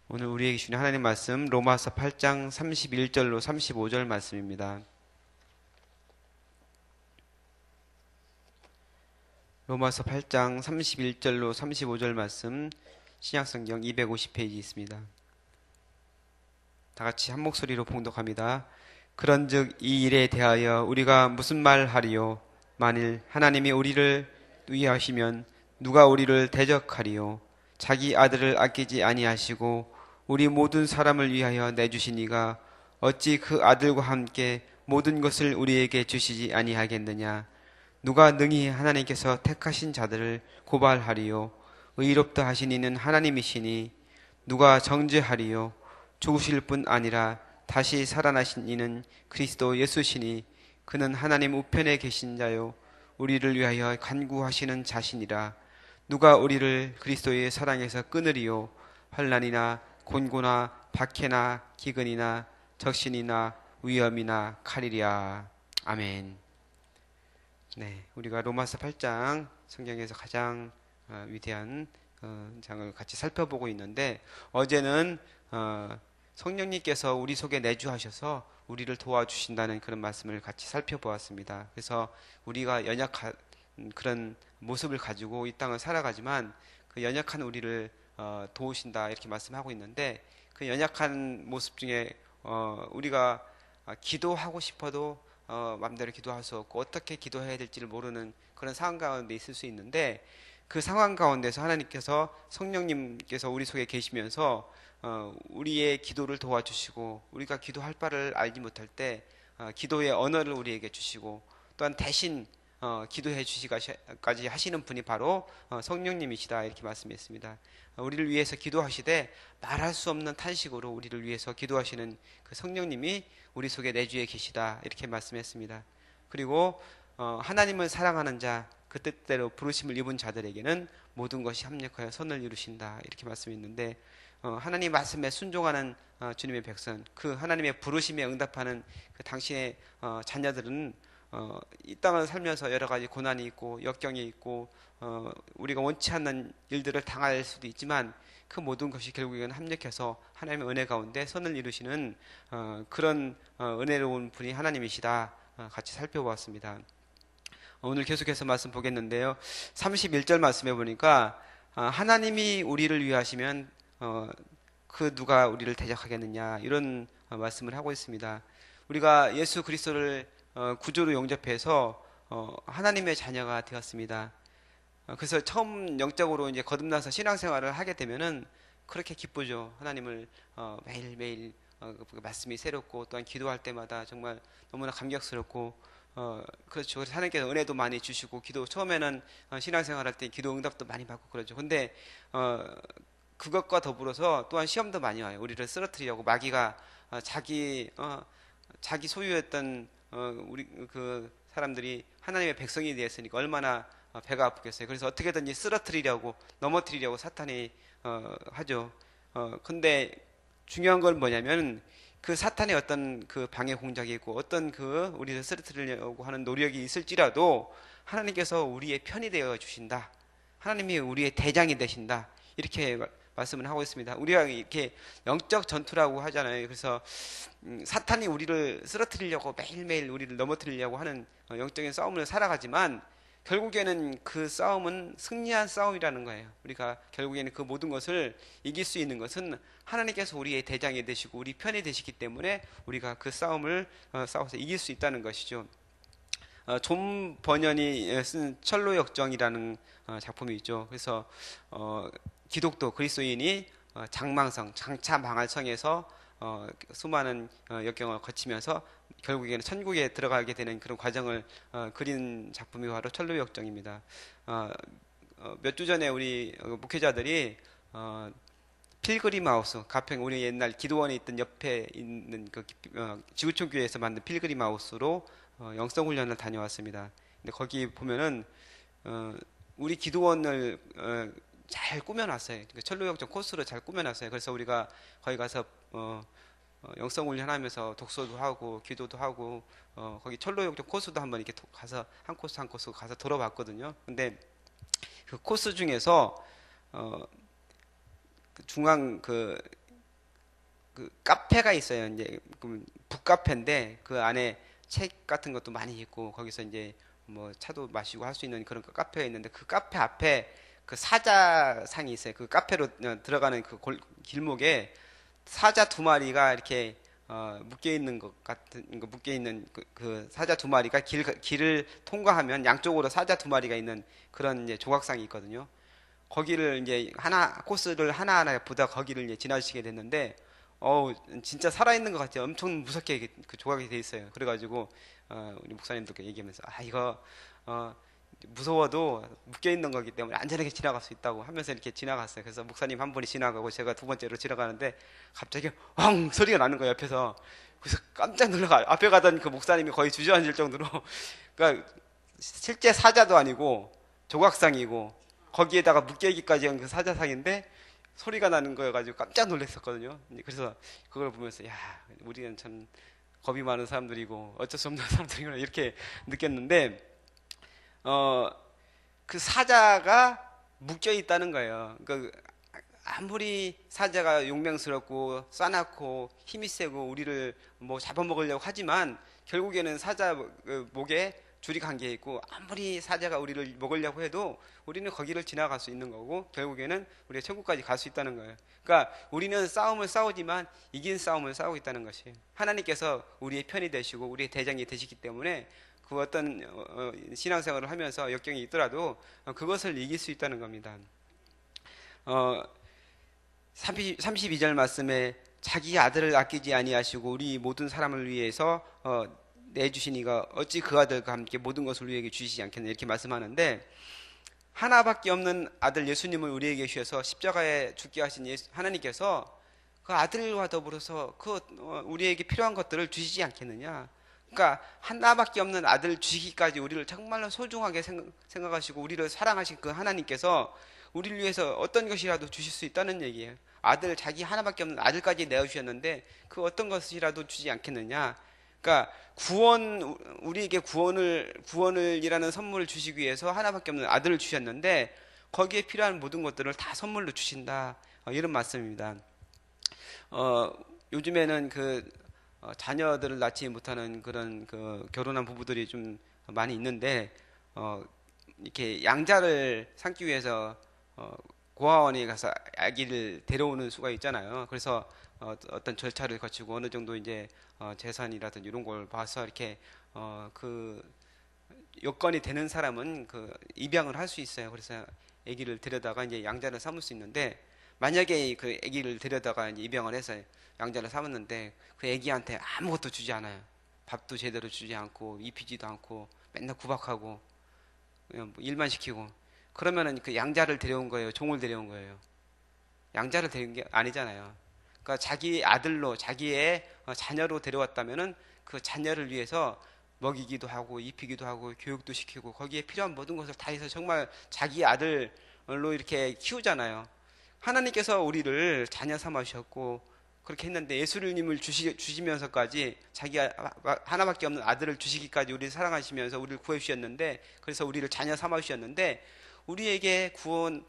오늘 우리에게 주신 하나님 말씀 로마서 8장 31절로 35절 말씀입니다. 로마서 8장 31절로 35절 말씀 신약성경 250페이지 있습니다. 다 같이 한 목소리로 봉독합니다. 그런즉 이 일에 대하여 우리가 무슨 말 하리요? 만일 하나님이 우리를 위하시면 누가 우리를 대적하리요? 자기 아들을 아끼지 아니하시고 우리 모든 사람을 위하여 내주시니가 어찌 그 아들과 함께 모든 것을 우리에게 주시지 아니하겠느냐? 누가 능히 하나님께서 택하신 자들을 고발하리요? 의롭다 하신 이는 하나님이시니 누가 정죄하리요? 죽으실 뿐 아니라 다시 살아나신 이는 그리스도 예수시니 그는 하나님 우편에 계신 자요 우리를 위하여 간구하시는 자시니라. 누가 우리를 그리스도의 사랑에서 끊으리요? 환난이나 곤고나 박해나 기근이나 적신이나 위험이나 칼이랴. 아멘. 네, 우리가 로마서 8장 성경에서 가장 위대한 장을 같이 살펴보고 있는데 어제는 성령님께서 우리 속에 내주하셔서 우리를 도와주신다는 그런 말씀을 같이 살펴보았습니다. 그래서 우리가 연약한 그런 모습을 가지고 이 땅을 살아가지만 그 연약한 우리를 도우신다 이렇게 말씀하고 있는데 그 연약한 모습 중에 우리가 기도하고 싶어도 마음대로 기도할 수 없고 어떻게 기도해야 될지를 모르는 그런 상황 가운데 있을 수 있는데 그 상황 가운데서 하나님께서 성령님께서 우리 속에 계시면서 우리의 기도를 도와주시고 우리가 기도할 바를 알지 못할 때 기도의 언어를 우리에게 주시고 또한 대신 기도해 주시기까지 하시는 분이 바로 성령님이시다 이렇게 말씀했습니다. 우리를 위해서 기도하시되 말할 수 없는 탄식으로 우리를 위해서 기도하시는 그 성령님이 우리 속에 내주에 계시다 이렇게 말씀했습니다. 그리고 하나님을 사랑하는 자, 그 뜻대로 부르심을 입은 자들에게는 모든 것이 합력하여 선을 이루신다 이렇게 말씀했는데 하나님 말씀에 순종하는 주님의 백성, 그 하나님의 부르심에 응답하는 그 당신의 자녀들은 이 땅을 살면서 여러 가지 고난이 있고 역경이 있고 우리가 원치 않는 일들을 당할 수도 있지만 그 모든 것이 결국에는 합력해서 하나님의 은혜 가운데 선을 이루시는 그런 은혜로운 분이 하나님이시다 같이 살펴보았습니다. 오늘 계속해서 말씀 보겠는데요. 31절 말씀해 보니까 하나님이 우리를 위하시면 그 누가 우리를 대적하겠느냐 이런 말씀을 하고 있습니다. 우리가 예수 그리스도를 구주로 영접해서 하나님의 자녀가 되었습니다. 그래서 처음 영적으로 이제 거듭나서 신앙생활을 하게 되면은 그렇게 기쁘죠. 하나님을 매일매일 그 말씀이 새롭고 또한 기도할 때마다 정말 너무나 감격스럽고 그렇죠. 그래서 하나님께서 은혜도 많이 주시고 기도 처음에는 신앙생활할 때 기도 응답도 많이 받고 그러죠. 근데 그것과 더불어서 또한 시험도 많이 와요. 우리를 쓰러뜨리려고 마귀가 자기 소유였던 우리 그 사람들이 하나님의 백성이 되었으니까 얼마나 배가 아프겠어요. 그래서 어떻게든지 쓰러뜨리려고 넘어뜨리려고 사탄이 하죠. 근데 중요한 건 뭐냐면 그 사탄의 어떤 그 방해 공작이 있고 어떤 그 우리를 쓰러뜨리려고 하는 노력이 있을지라도 하나님께서 우리의 편이 되어 주신다. 하나님이 우리의 대장이 되신다. 이렇게 말씀을 하고 있습니다. 우리가 이렇게 영적 전투라고 하잖아요. 그래서 사탄이 우리를 쓰러뜨리려고 매일매일 우리를 넘어뜨리려고 하는 영적인 싸움을 살아가지만 결국에는 그 싸움은 승리한 싸움이라는 거예요. 우리가 결국에는 그 모든 것을 이길 수 있는 것은 하나님께서 우리의 대장이 되시고 우리 편이 되시기 때문에 우리가 그 싸움을 싸워서 이길 수 있다는 것이죠. 존 버년이 쓴 철로역정이라는 작품이 있죠. 그래서 기독교 그리스도인이 장망성, 장차 망할 성에서 수많은 역경을 거치면서 결국에는 천국에 들어가게 되는 그런 과정을 그린 작품이 바로 철로역정입니다. 몇 주 전에 우리 목회자들이 필그림 하우스, 가평 우리 옛날 기도원에 있던 옆에 있는 그 지구촌 교회에서 만든 필그림 하우스로 영성 훈련을 다녀왔습니다. 근데 거기 보면은 우리 기도원을 잘 꾸며놨어요. 철로역정 코스로 잘 꾸며놨어요. 그래서 우리가 거기 가서 영성 훈련하면서 독서도 하고 기도도 하고 거기 철로역정 코스도 한번 이렇게 가서 한 코스 한 코스 가서 돌아봤거든요. 근데 그 코스 중에서 그 중앙 그 그 카페가 있어요. 이제 북카페인데 그 안에 책 같은 것도 많이 있고 거기서 이제 뭐 차도 마시고 할 수 있는 그런 카페가 있는데 그 카페 앞에 그 사자상이 있어요. 그 카페로 들어가는 그 길목에 사자 두 마리가 이렇게 묶여 있는 것 같은 거 묶여 있는 그 사자 두 마리가 길을 통과하면 양쪽으로 사자 두 마리가 있는 그런 이제 조각상이 있거든요. 거기를 이제 코스를 하나하나 보다 거기를 이제 지나시게 됐는데, 어우, 진짜 살아있는 것 같아요. 엄청 무섭게 그 조각이 돼 있어요. 그래가지고, 우리 목사님들께 얘기하면서, 이거, 무서워도 묶여 있는 거기 때문에 안전하게 지나갈 수 있다고 하면서 이렇게 지나갔어요. 그래서 목사님 한 분이 지나가고 제가 두 번째로 지나가는데 갑자기 엉 소리가 나는 거예요, 옆에서. 그래서 깜짝 놀라가 앞에 가던 그 목사님이 거의 주저앉을 정도로 그러니까 실제 사자도 아니고 조각상이고 거기에다가 묶여있기까지 한 그 사자상인데 소리가 나는 거여가지고 깜짝 놀랐었거든요. 그래서 그걸 보면서 야, 우리는 참 겁이 많은 사람들이고 어쩔 수 없는 사람들이구나 이렇게 느꼈는데, 어, 그 사자가 묶여 있다는 거예요. 그 아무리 사자가 용맹스럽고 싸납고 힘이 세고 우리를 뭐 잡아먹으려고 하지만 결국에는 사자 목에 줄이 감겨 있고 아무리 사자가 우리를 먹으려고 해도 우리는 거기를 지나갈 수 있는 거고 결국에는 우리가 천국까지 갈 수 있다는 거예요. 그러니까 우리는 싸움을 싸우지만 이긴 싸움을 싸우고 있다는 것이에요. 하나님께서 우리의 편이 되시고 우리의 대장이 되시기 때문에 그 어떤 신앙생활을 하면서 역경이 있더라도 그것을 이길 수 있다는 겁니다. 32절 말씀에 자기 아들을 아끼지 아니하시고 우리 모든 사람을 위해서 내주시니가 어찌 그 아들과 함께 모든 것을 우리에게 주시지 않겠나 이렇게 말씀하는데, 하나밖에 없는 아들 예수님을 우리에게 주셔서 십자가에 죽게 하신 하나님께서 그 아들과 더불어서 우리에게 필요한 것들을 주시지 않겠느냐. 그러니까 하나밖에 없는 아들 주시기까지 우리를 정말로 소중하게 생각하시고 우리를 사랑하신 그 하나님께서 우리를 위해서 어떤 것이라도 주실 수 있다는 얘기예요. 자기 하나밖에 없는 아들까지 내어주셨는데 그 어떤 것이라도 주지 않겠느냐. 그러니까 우리에게 구원을이라는 선물을 주시기 위해서 하나밖에 없는 아들을 주셨는데 거기에 필요한 모든 것들을 다 선물로 주신다. 이런 말씀입니다. 요즘에는 자녀들을 낳지 못하는 그런 결혼한 부부들이 좀 많이 있는데, 이렇게 양자를 삼기 위해서 고아원에 가서 아기를 데려오는 수가 있잖아요. 그래서 어떤 절차를 거치고 어느 정도 이제 재산이라든지 이런 걸 봐서 이렇게 그 여건이 되는 사람은 입양을 할 수 있어요. 그래서 아기를 데려다가 이제 양자를 삼을 수 있는데, 만약에 그 아기를 데려다가 이제 입양을 해서 양자를 삼았는데 그 아기한테 아무것도 주지 않아요. 밥도 제대로 주지 않고 입히지도 않고 맨날 구박하고 그냥 뭐 일만 시키고, 그러면은 그 양자를 데려온 거예요, 종을 데려온 거예요? 양자를 데려온 게 아니잖아요. 그러니까 자기 아들로 자기의 자녀로 데려왔다면은 그 자녀를 위해서 먹이기도 하고 입히기도 하고 교육도 시키고 거기에 필요한 모든 것을 다 해서 정말 자기 아들로 이렇게 키우잖아요. 하나님께서 우리를 자녀 삼아 주셨고 그렇게 했는데 예수님을 주시면서까지 자기 하나밖에 없는 아들을 주시기까지 우리를 사랑하시면서 우리를 구해 주셨는데, 그래서 우리를 자녀 삼아 주셨는데 우리에게 구원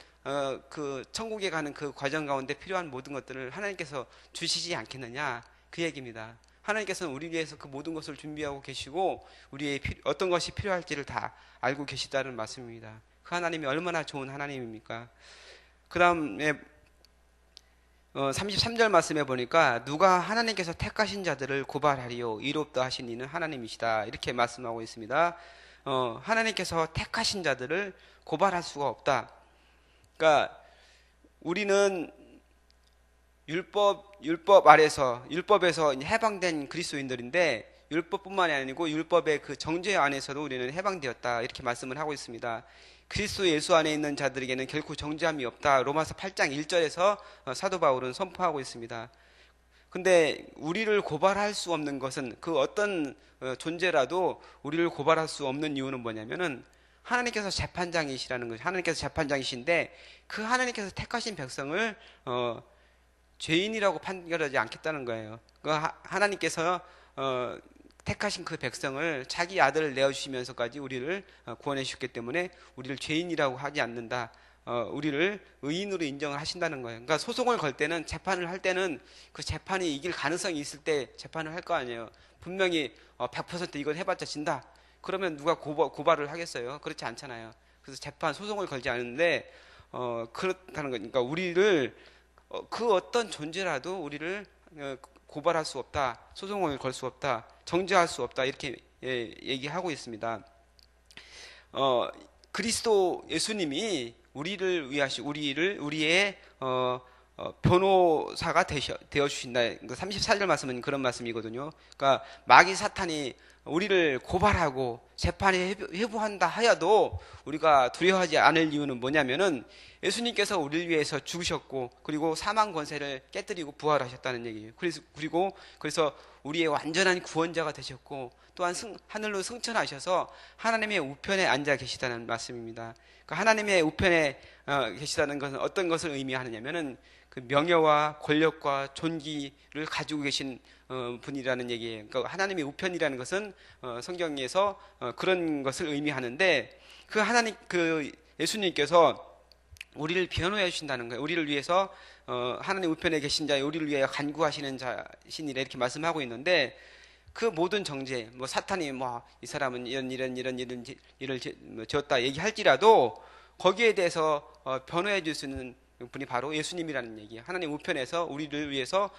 그 천국에 가는 그 과정 가운데 필요한 모든 것들을 하나님께서 주시지 않겠느냐, 그 얘기입니다. 하나님께서는 우리 위해서 그 모든 것을 준비하고 계시고 우리의 어떤 것이 필요할지를 다 알고 계시다는 말씀입니다. 그 하나님이 얼마나 좋은 하나님입니까? 그 다음에 33절 말씀에 보니까 누가 하나님께서 택하신 자들을 고발하리요 이롭다 하신 이는 하나님이시다 이렇게 말씀하고 있습니다. 하나님께서 택하신 자들을 고발할 수가 없다. 그러니까 우리는 율법 아래서, 율법에서 해방된 그리스도인들인데 율법뿐만이 아니고 율법의 그 정죄 안에서도 우리는 해방되었다 이렇게 말씀을 하고 있습니다. 그리스도 예수 안에 있는 자들에게는 결코 정죄함이 없다. 로마서 8장 1절에서 사도 바울은 선포하고 있습니다. 근데 우리를 고발할 수 없는 것은 그 어떤 존재라도 우리를 고발할 수 없는 이유는 뭐냐면은 하나님께서 재판장이시라는 거죠. 하나님께서 재판장이신데 그 하나님께서 택하신 백성을 죄인이라고 판결하지 않겠다는 거예요. 하나님께서 택하신 그 백성을 자기 아들을 내어주시면서까지 우리를 구원해 주셨기 때문에 우리를 죄인이라고 하지 않는다. 우리를 의인으로 인정을 하신다는 거예요. 그러니까 소송을 걸 때는, 재판을 할 때는 그 재판이 이길 가능성이 있을 때 재판을 할 거 아니에요. 분명히 100% 이건 해봤자 진다. 그러면 누가 고발을 하겠어요? 그렇지 않잖아요. 그래서 재판, 소송을 걸지 않는데 그렇다는 거니까 우리를 그 어떤 존재라도 우리를 고발할 수 없다, 소송을 걸 수 없다, 정죄할 수 없다, 이렇게 얘기하고 있습니다. 그리스도 예수님이 우리를 위하시고 우리의 변호사가 되어 주신다. 34절 말씀은 그런 말씀이거든요. 그러니까 마귀 사탄이 우리를 고발하고 재판에 회부한다 하여도 우리가 두려워하지 않을 이유는 뭐냐면은 예수님께서 우리를 위해서 죽으셨고, 그리고 사망 권세를 깨뜨리고 부활하셨다는 얘기예요. 그래서 우리의 완전한 구원자가 되셨고, 또한 하늘로 승천하셔서 하나님의 우편에 앉아 계시다는 말씀입니다. 그러니까 하나님의 우편에 계시다는 것은 어떤 것을 의미하느냐면은 그 명예와 권력과 존귀를 가지고 계신 분이라는 얘기예요. 그러니까 하나님의 우편이라는 것은 성경에서 그런 것을 의미하는데, 그 예수님께서 우리를 변호해 주신다는 거예요. 우리를 위해서 하나님 우편에 계신 자여 우리를 위하여 간구하시는 자신이라 이렇게 말씀하고 있는데, 그 모든 정죄, 뭐 사탄이 이 사람은 이런 일을 지었다 얘기할지라도 거기에 대해서 변호해 줄 수 있는 분이 바로 예수님이라는 얘기예요. 하나님 우편에서 우리를 위해서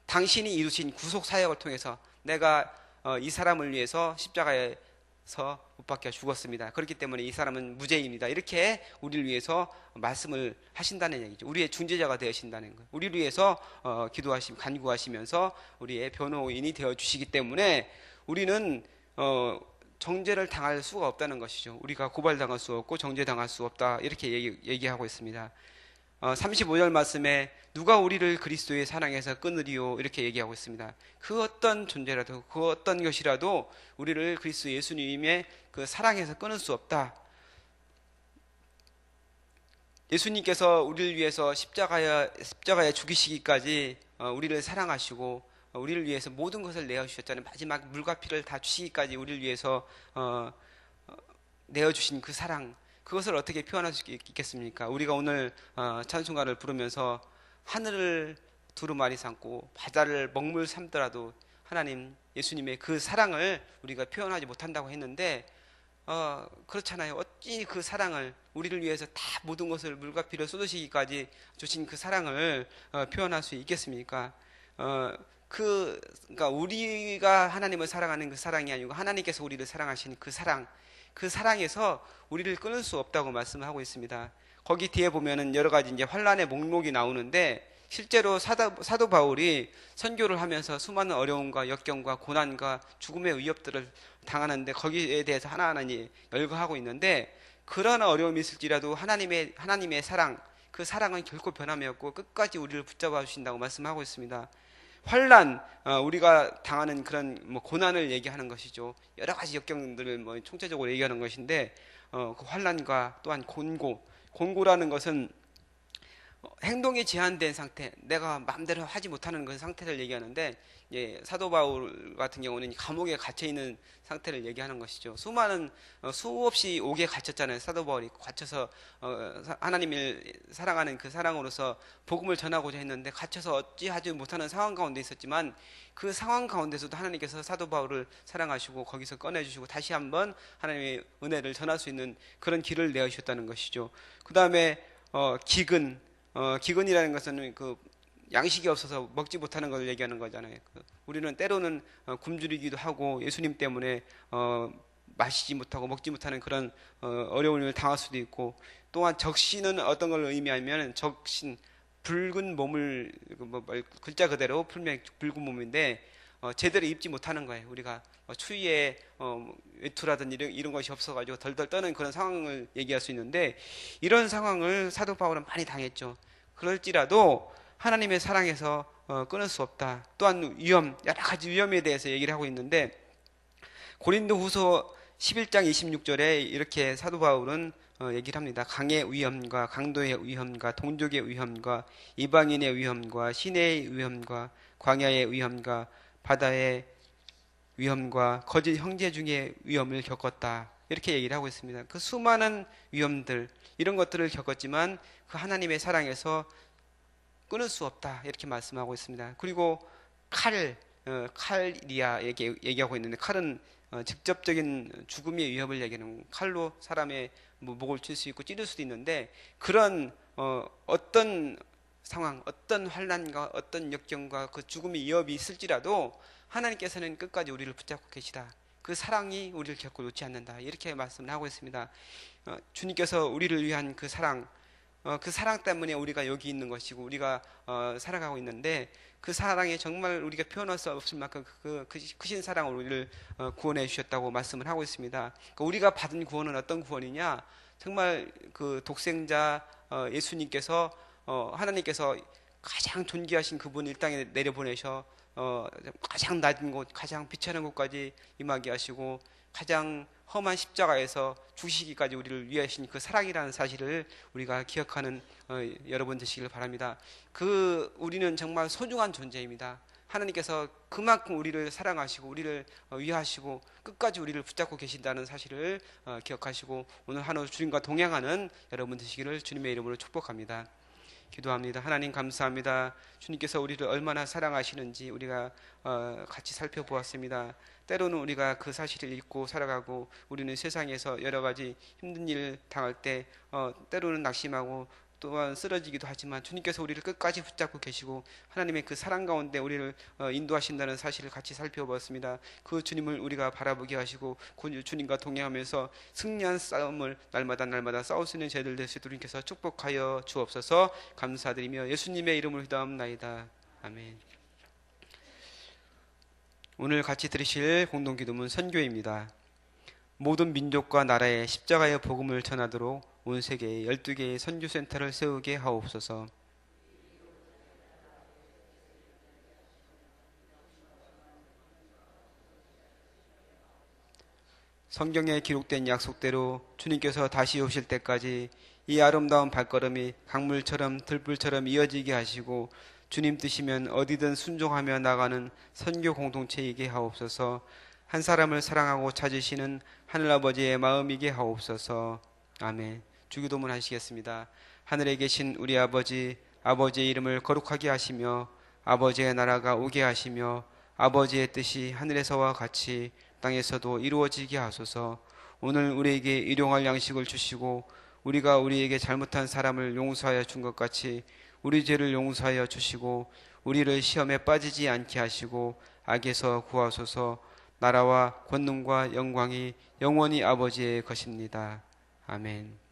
당신이 이루신 구속 사역을 통해서 내가 이 사람을 위해서 십자가에서 못 박혀 죽었습니다. 그렇기 때문에 이 사람은 무죄입니다. 이렇게 우리를 위해서 말씀을 하신다는 얘기죠. 우리의 중재자가 되신다는 거예요. 우리를 위해서 간구하시면서 우리의 변호인이 되어 주시기 때문에 우리는 정죄를 당할 수가 없다는 것이죠. 우리가 고발당할 수 없고 정죄당할 수 없다, 이렇게 얘기하고 있습니다. 35절 말씀에 누가 우리를 그리스도의 사랑에서 끊으리요, 이렇게 얘기하고 있습니다. 그 어떤 존재라도, 그 어떤 것이라도 우리를 그리스도 예수님의 그 사랑에서 끊을 수 없다. 예수님께서 우리를 위해서 십자가에 죽이시기까지 우리를 사랑하시고 우리를 위해서 모든 것을 내어주셨잖아요. 마지막 물과 피를 다 주시기까지 우리를 위해서 내어주신 그 사랑, 그것을 어떻게 표현할 수 있겠습니까? 우리가 오늘 찬송가를 부르면서 하늘을 두루마리 삼고 바다를 먹물 삼더라도 하나님 예수님의 그 사랑을 우리가 표현하지 못한다고 했는데, 그렇잖아요. 어찌 그 사랑을, 우리를 위해서 다 모든 것을 물과 피를 쏟으시기까지 주신 그 사랑을 표현할 수 있겠습니까? 그러니까 우리가 하나님을 사랑하는 그 사랑이 아니고 하나님께서 우리를 사랑하시는 그 사랑, 그 사랑에서 우리를 끊을 수 없다고 말씀을 하고 있습니다. 거기 뒤에 보면은 여러 가지 이제 환란의 목록이 나오는데, 실제로 사도 바울이 선교를 하면서 수많은 어려움과 역경과 고난과 죽음의 위협들을 당하는데 거기에 대해서 하나하나 열거하고 있는데, 그런 어려움이 있을지라도 하나님의 사랑, 그 사랑은 결코 변함이 없고 끝까지 우리를 붙잡아 주신다고 말씀하고 있습니다. 환란, 우리가 당하는 그런 고난을 얘기하는 것이죠. 여러 가지 역경들을 총체적으로 얘기하는 것인데, 그 환란과 또한 곤고라는 것은 행동이 제한된 상태, 내가 마음대로 하지 못하는 그런 상태를 얘기하는데, 사도 바울 같은 경우는 감옥에 갇혀 있는 상태를 얘기하는 것이죠. 수없이 옥에 갇혔잖아요. 사도 바울이 갇혀서 하나님을 사랑하는 그 사랑으로서 복음을 전하고자 했는데 갇혀서 어찌하지 못하는 상황 가운데 있었지만, 그 상황 가운데서도 하나님께서 사도 바울을 사랑하시고 거기서 꺼내주시고 다시 한번 하나님의 은혜를 전할 수 있는 그런 길을 내어주셨다는 것이죠. 그 다음에 기근이라는 것은 그 양식이 없어서 먹지 못하는 것을 얘기하는 거잖아요. 우리는 때로는 굶주리기도 하고 예수님 때문에 마시지 못하고 먹지 못하는 그런 어려움을 당할 수도 있고, 또한 적신은 어떤 걸 의미하면 적신, 붉은 몸을 글자 그대로 붉은 몸인데 제대로 입지 못하는 거예요. 우리가 추위에 외투라든 이런 것이 없어가지고 덜덜 떠는 그런 상황을 얘기할 수 있는데, 이런 상황을 사도 바울은 많이 당했죠. 그럴지라도 하나님의 사랑에서 끊을 수 없다. 또한 여러 가지 위험에 대해서 얘기를 하고 있는데, 고린도후서 11장 26절에 이렇게 사도 바울은 얘기를 합니다. 강의 위험과 강도의 위험과 동족의 위험과 이방인의 위험과 시내의 위험과 광야의 위험과 바다의 위험과 거짓 형제 중의 위험을 겪었다, 이렇게 얘기를 하고 있습니다. 그 수많은 위험들 이런 것들을 겪었지만 그 하나님의 사랑에서 끊을 수 없다 이렇게 말씀하고 있습니다. 그리고 칼이야 얘기하고 있는데 칼은 직접적인 죽음의 위협을 얘기하는 칼로 사람의 목을 칠 수 있고 찌를 수도 있는데 그런 어떤 상황, 어떤 환난과 어떤 역경과 그 죽음의 위협이 있을지라도 하나님께서는 끝까지 우리를 붙잡고 계시다. 그 사랑이 우리를 결코 놓지 않는다. 이렇게 말씀을 하고 있습니다. 주님께서 우리를 위한 그 사랑 때문에 우리가 여기 있는 것이고 우리가 살아가고 있는데 그 사랑에 정말 우리가 표현할 수 없을 만큼 그 크신 사랑으로 우리를 구원해 주셨다고 말씀을 하고 있습니다. 그러니까 우리가 받은 구원은 어떤 구원이냐? 정말 그 독생자 예수님께서 하나님께서 가장 존귀하신 그분을 이 땅에 내려보내셔 가장 낮은 곳, 가장 비천한 곳까지 임하게 하시고 가장 험한 십자가에서 죽으시기까지 우리를 위해 하신 그 사랑이라는 사실을 우리가 기억하는 여러분 되시길 바랍니다. 우리는 정말 소중한 존재입니다. 하나님께서 그만큼 우리를 사랑하시고 우리를 위하시고 끝까지 우리를 붙잡고 계신다는 사실을 기억하시고 오늘 하루 주님과 동행하는 여러분 되시기를 주님의 이름으로 축복합니다. 기도합니다. 하나님 감사합니다. 주님께서 우리를 얼마나 사랑하시는지 우리가 같이 살펴보았습니다. 때로는 우리가 그 사실을 잊고 살아가고 우리는 세상에서 여러 가지 힘든 일 당할 때 때로는 낙심하고 또한 쓰러지기도 하지만 주님께서 우리를 끝까지 붙잡고 계시고 하나님의 그 사랑 가운데 우리를 인도하신다는 사실을 같이 살펴보았습니다. 그 주님을 우리가 바라보게 하시고 그 주님과 동행하면서 승리한 싸움을 날마다 싸울 수 있는 저희들 될 수 있도록 주님께서 축복하여 주옵소서. 감사드리며 예수님의 이름으로 기도합나이다. 아멘. 오늘 같이 들으실 공동기도문 선교입니다. 모든 민족과 나라에 십자가의 복음을 전하도록 온 세계에 12개의 선교센터를 세우게 하옵소서. 성경에 기록된 약속대로 주님께서 다시 오실 때까지 이 아름다운 발걸음이 강물처럼 들불처럼 이어지게 하시고 주님 뜻이면 어디든 순종하며 나가는 선교 공동체이게 하옵소서. 한 사람을 사랑하고 찾으시는 하늘아버지의 마음이게 하옵소서. 아멘. 주기도문 하시겠습니다. 하늘에 계신 우리 아버지, 아버지의 이름을 거룩하게 하시며 아버지의 나라가 오게 하시며 아버지의 뜻이 하늘에서와 같이 땅에서도 이루어지게 하소서. 오늘 우리에게 일용할 양식을 주시고 우리가 우리에게 잘못한 사람을 용서하여 준 것 같이 우리 죄를 용서하여 주시고 우리를 시험에 빠지지 않게 하시고 악에서 구하소서. 나라와 권능과 영광이 영원히 아버지의 것입니다. 아멘.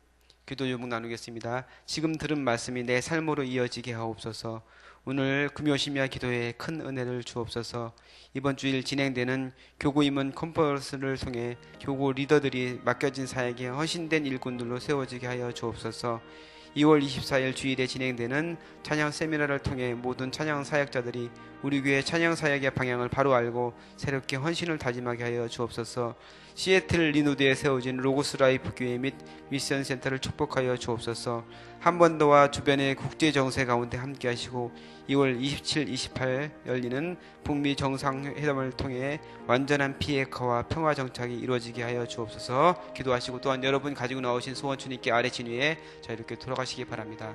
기도 제목 나누겠습니다. 지금 들은 말씀이 내 삶으로 이어지게 하옵소서. 오늘 금요심야 기도에 큰 은혜를 주옵소서. 이번 주일 진행되는 교구 임원 컨퍼런스를 통해 교구 리더들이 맡겨진 사역에 헌신된 일꾼들로 세워지게 하여 주옵소서. 2월 24일 주일에 진행되는 찬양 세미나를 통해 모든 찬양 사역자들이 우리 교회 찬양 사역의 방향을 바로 알고 새롭게 헌신을 다짐하게 하여 주옵소서. 시애틀 리노드에 세워진 로고스 라이프 교회 및 미션 센터를 축복하여 주옵소서. 한번더와 주변의 국제 정세 가운데 함께 하시고 2월 27, 28 열리는 북미 정상회담을 통해 완전한 비핵화와 평화 정착이 이루어지게 하여 주옵소서. 기도하시고 또한 여러분 가지고 나오신 소원 주님께 아래 진위에 자 이렇게 돌아가시기 바랍니다.